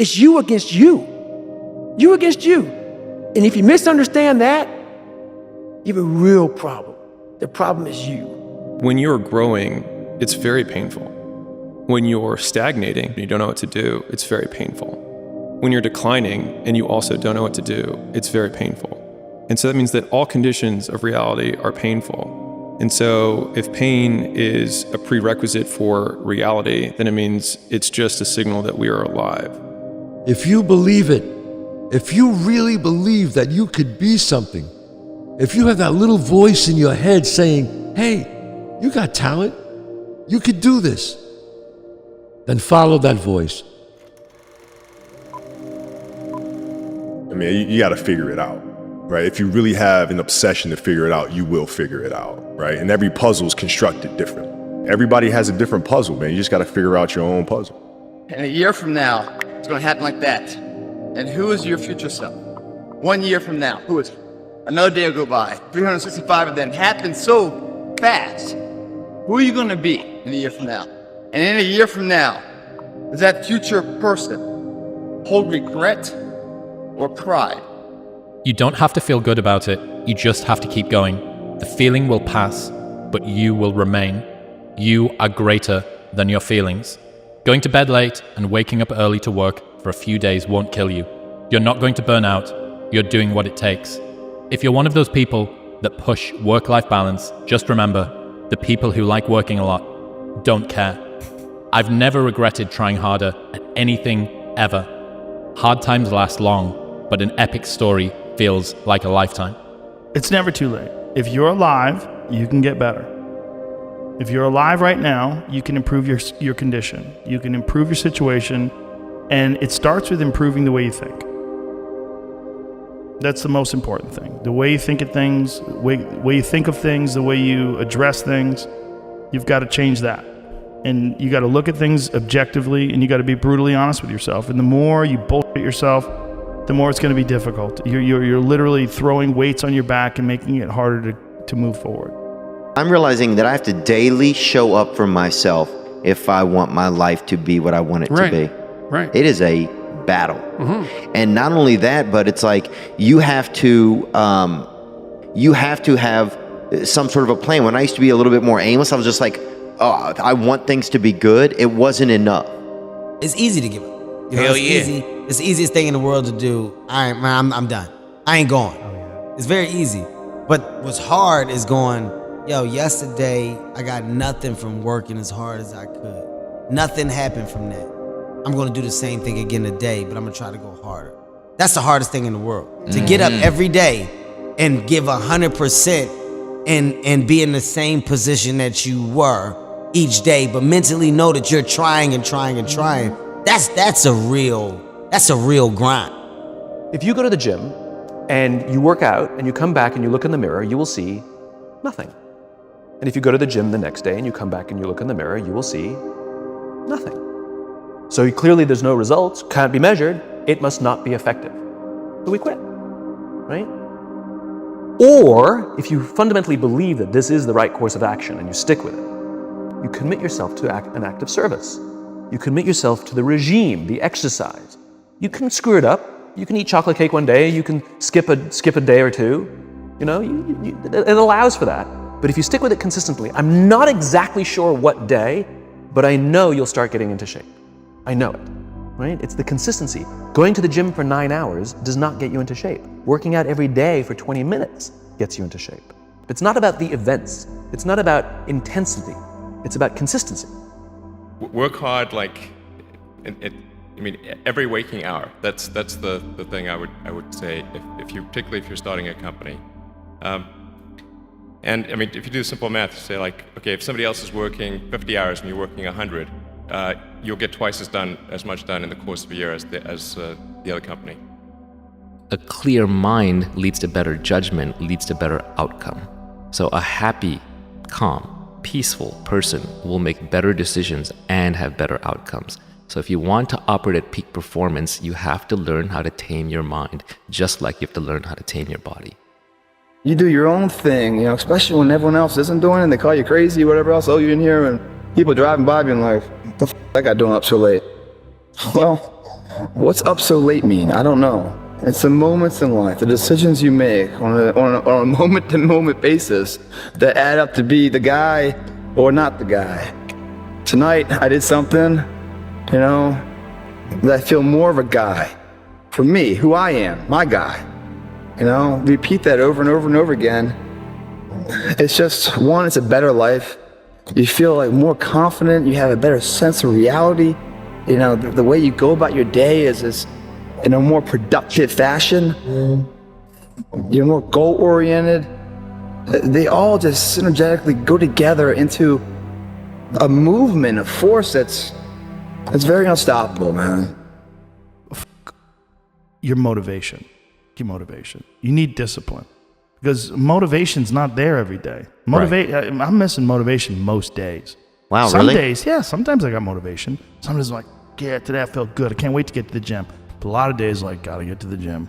It's you against you. You against you. And if you misunderstand that, you have a real problem. The problem is you. When you're growing, it's very painful. When you're stagnating and you don't know what to do, it's very painful. When you're declining and you also don't know what to do, it's very painful. And so that means that all conditions of reality are painful. And so if pain is a prerequisite for reality, then it means it's just a signal that we are alive. If you believe it, if you really believe that you could be something, if you have that little voice in your head saying, hey, you got talent, you could do this, then follow that voice. I mean, you got to figure it out, right? If you really have an obsession to figure it out, you will figure it out, right? And every puzzle is constructed different. Everybody has a different puzzle, man. You just got to figure out your own puzzle. And a year from now, it's going to happen like that. And who is your future self? 1 year from now, who is it? Another day will go by, 365 of them happen so fast. Who are you going to be in a year from now? And in a year from now, does that future person hold regret or pride? You don't have to feel good about it. You just have to keep going. The feeling will pass, but you will remain. You are greater than your feelings. Going to bed late and waking up early to work for a few days won't kill you. You're not going to burn out. You're doing what it takes. If you're one of those people that push work-life balance, just remember, the people who like working a lot don't care. I've never regretted trying harder at anything ever. Hard times last long, but an epic story feels like a lifetime. It's never too late. If you're alive, you can get better. If you're alive right now, you can improve your condition. You can improve your situation, and it starts with improving the way you think. That's the most important thing. The way you think of things, the way you think of things, the way you address things, you've got to change that. And you got to look at things objectively, and you got to be brutally honest with yourself. And the more you bullshit yourself, the more it's going to be difficult. You're literally throwing weights on your back and making it harder to move forward. I'm realizing that I have to daily show up for myself if I want my life to be what I want it to be. Right. It is a battle. Mm-hmm. And not only that, but it's like you have to have some sort of a plan. When I used to be a little bit more aimless, I was just like, oh, I want things to be good. It wasn't enough. It's easy to give up. You know, Hell it's yeah. easy. It's the easiest thing in the world to do. All right, man, I'm done. I ain't going. It's very easy. But what's hard is going, yo, yesterday I got nothing from working as hard as I could. Nothing happened from that. I'm gonna do the same thing again today, but I'm gonna try to go harder. That's the hardest thing in the world. To get up every day and give 100% and be in the same position that you were each day, but mentally know that you're trying and trying and trying. That's a real grind. If you go to the gym and you work out and you come back and you look in the mirror, you will see nothing. And if you go to the gym the next day and you come back and you look in the mirror, you will see nothing. So clearly there's no results, can't be measured, it must not be effective. So we quit, right? Or if you fundamentally believe that this is the right course of action and you stick with it, you commit yourself to an act of service. You commit yourself to the regime, the exercise. You can screw it up. You can eat chocolate cake one day. You can skip a day or two. You know, it allows for that. But if you stick with it consistently, I'm not exactly sure what day, but I know you'll start getting into shape. I know it, right? It's the consistency. Going to the gym for 9 hours does not get you into shape. Working out every day for 20 minutes gets you into shape. It's not about the events. It's not about intensity. It's about consistency. Work hard, every waking hour. That's the thing I would say particularly if you're starting a company. And if you do simple math, say okay, if somebody else is working 50 hours and you're working 100, you'll get twice as much done in the course of a year as the other company. A clear mind leads to better judgment, leads to better outcome. So a happy, calm, peaceful person will make better decisions and have better outcomes. So if you want to operate at peak performance, you have to learn how to tame your mind, just like you have to learn how to tame your body. You do your own thing, especially when everyone else isn't doing it and they call you crazy, whatever else. Oh, you're in here and people driving by being like, what the f*** that guy doing up so late? Well, What's up so late mean? I don't know. It's the moments in life, the decisions you make on a moment-to-moment basis that add up to be the guy or not the guy. Tonight, I did something, you know, that I feel more of a guy. For me, who I am, my guy. You know, repeat that over and over and over again. It's just, one, it's a better life. You feel like more confident, you have a better sense of reality. You know, the way you go about your day is in a more productive fashion. You're more goal-oriented. They all just synergetically go together into a movement, a force that's very unstoppable, man. Your motivation. You need discipline. Because motivation's not there every day. I'm missing motivation most days. Wow, Some really? days, yeah, sometimes I got motivation. Sometimes I'm like, yeah, today I felt good. I can't wait to get to the gym. But a lot of days, like, gotta get to the gym.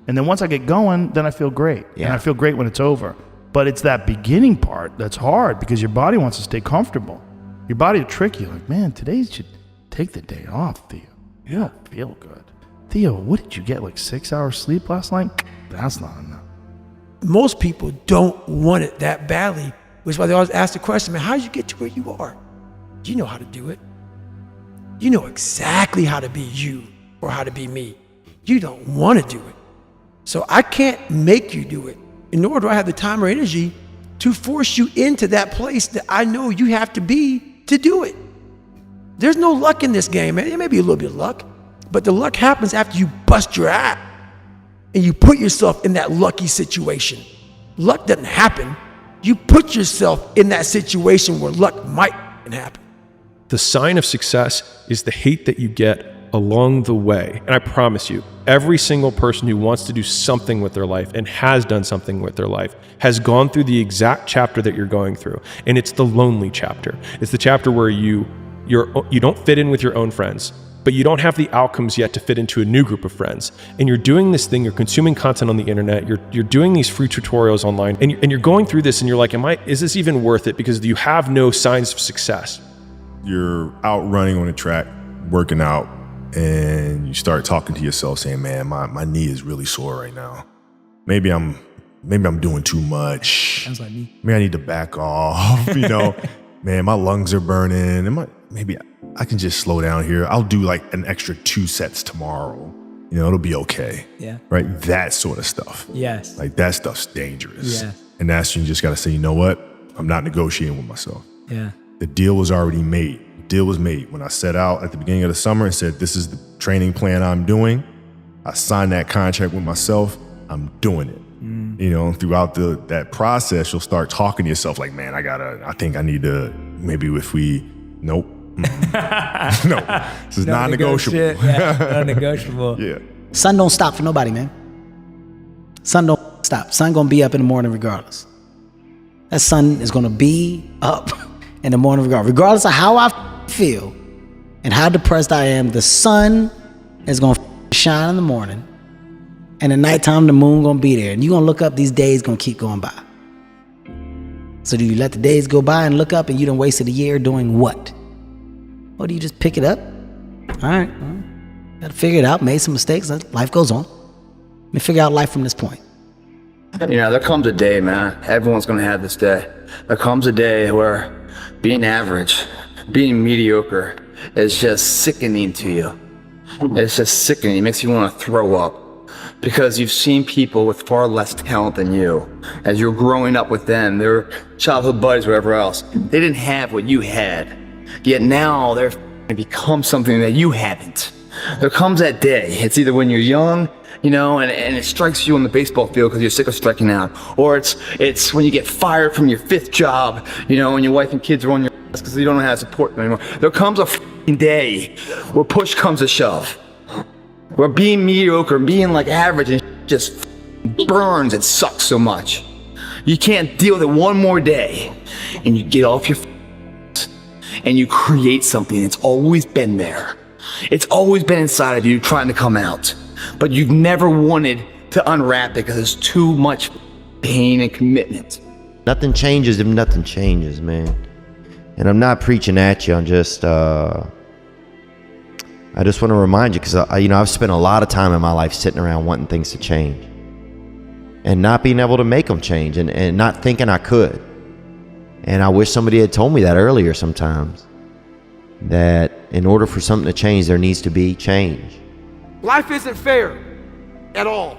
And then once I get going, then I feel great. Yeah. And I feel great when it's over. But it's that beginning part that's hard because your body wants to stay comfortable. Your body will trick you. Like, man, today you should take the day off, Theo. You don't feel good. Theo, what did you get, like 6 hours sleep last night? That's not enough. Most people don't want it that badly, which is why they always ask the question, man, how did you get to where you are? You know how to do it. You know exactly how to be you or how to be me. You don't want to do it. So I can't make you do it, nor do I have the time or energy to force you into that place that I know you have to be to do it. There's no luck in this game, man. There may be a little bit of luck, but the luck happens after you bust your ass and you put yourself in that lucky situation. Luck doesn't happen. You put yourself in that situation where luck might happen. The sign of success is the hate that you get along the way. And I promise you, every single person who wants to do something with their life and has done something with their life has gone through the exact chapter that you're going through. And it's the lonely chapter. It's the chapter where you don't fit in with your own friends, but you don't have the outcomes yet to fit into a new group of friends. And you're doing this thing, you're consuming content on the internet, you're doing these free tutorials online, and you're going through this and you're like, is this even worth it? Because you have no signs of success. You're out running on the track, working out, and you start talking to yourself saying, man, my knee is really sore right now. Maybe I'm doing too much. Sounds like me. Maybe I need to back off, you know. Man, my lungs are burning. Maybe I can just slow down here. I'll do like an extra 2 sets tomorrow. You know, it'll be okay. Yeah. Right? That sort of stuff. Yes. Like that stuff's dangerous. Yeah. And that's when you just got to say, you know what? I'm not negotiating with myself. Yeah. The deal was already made. The deal was made. When I set out at the beginning of the summer and said, this is the training plan I'm doing, I signed that contract with myself. I'm doing it. You know, throughout that process, you'll start talking to yourself like, man, I think I need to, maybe if we, nope. No, this is non-negotiable. Yeah, non-negotiable. Yeah. Sun don't stop for nobody, man. Sun don't stop. Sun gonna be up in the morning regardless. That sun is gonna be up in the morning regardless of how I feel and how depressed I am. The sun is gonna shine in the morning, and at nighttime the moon gonna be there, and you gonna look up. These days gonna keep going by. So do you let the days go by and look up and you done wasted a year doing what? Or do you just pick it up? All right, gotta figure it out, made some mistakes, life goes on. Let me figure out life from this point. You know, there comes a day, man, everyone's gonna have this day. There comes a day where being average, being mediocre is just sickening to you. It's just sickening, it makes you wanna throw up. Because you've seen people with far less talent than you. As you're growing up with them, their childhood buddies, whatever else, they didn't have what you had. Yet now they're become something that you haven't. There comes that day. It's either when you're young, you know, and it strikes you on the baseball field because you're sick of striking out, or it's when you get fired from your 5th job, you know, and your wife and kids are on your ass because you don't know how to support them anymore. There comes a day where push comes to shove, where being mediocre, being like average, and just burns and sucks so much. You can't deal with it one more day, and you get off your and you create something that's always been there. It's always been inside of you trying to come out, but you've never wanted to unwrap it because there's too much pain and commitment. Nothing changes if nothing changes, man. And I'm not preaching at you. I'm just I just want to remind you, because I've spent a lot of time in my life sitting around wanting things to change and not being able to make them change, and not thinking I could. And I wish somebody had told me that earlier sometimes, that in order for something to change, there needs to be change. Life isn't fair at all.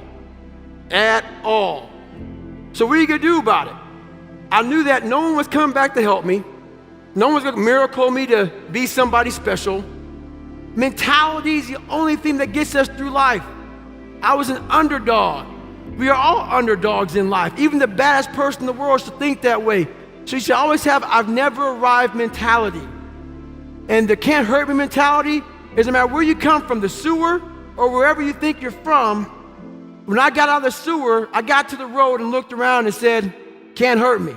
At all. So what are you going to do about it? I knew that no one was coming back to help me. No one was going to miracle me to be somebody special. Mentality is the only thing that gets us through life. I was an underdog. We are all underdogs in life. Even the baddest person in the world should think that way. So you should always have I've never arrived mentality. And the can't hurt me mentality is no matter where you come from, the sewer or wherever you think you're from. When I got out of the sewer, I got to the road and looked around and said, can't hurt me.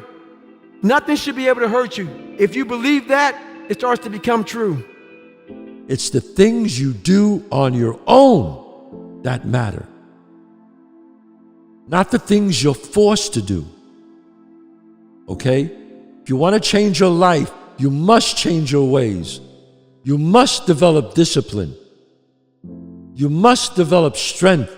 Nothing should be able to hurt you. If you believe that, it starts to become true. It's the things you do on your own that matter, not the things you're forced to do. Okay? If you want to change your life, you must change your ways. You must develop discipline. You must develop strength.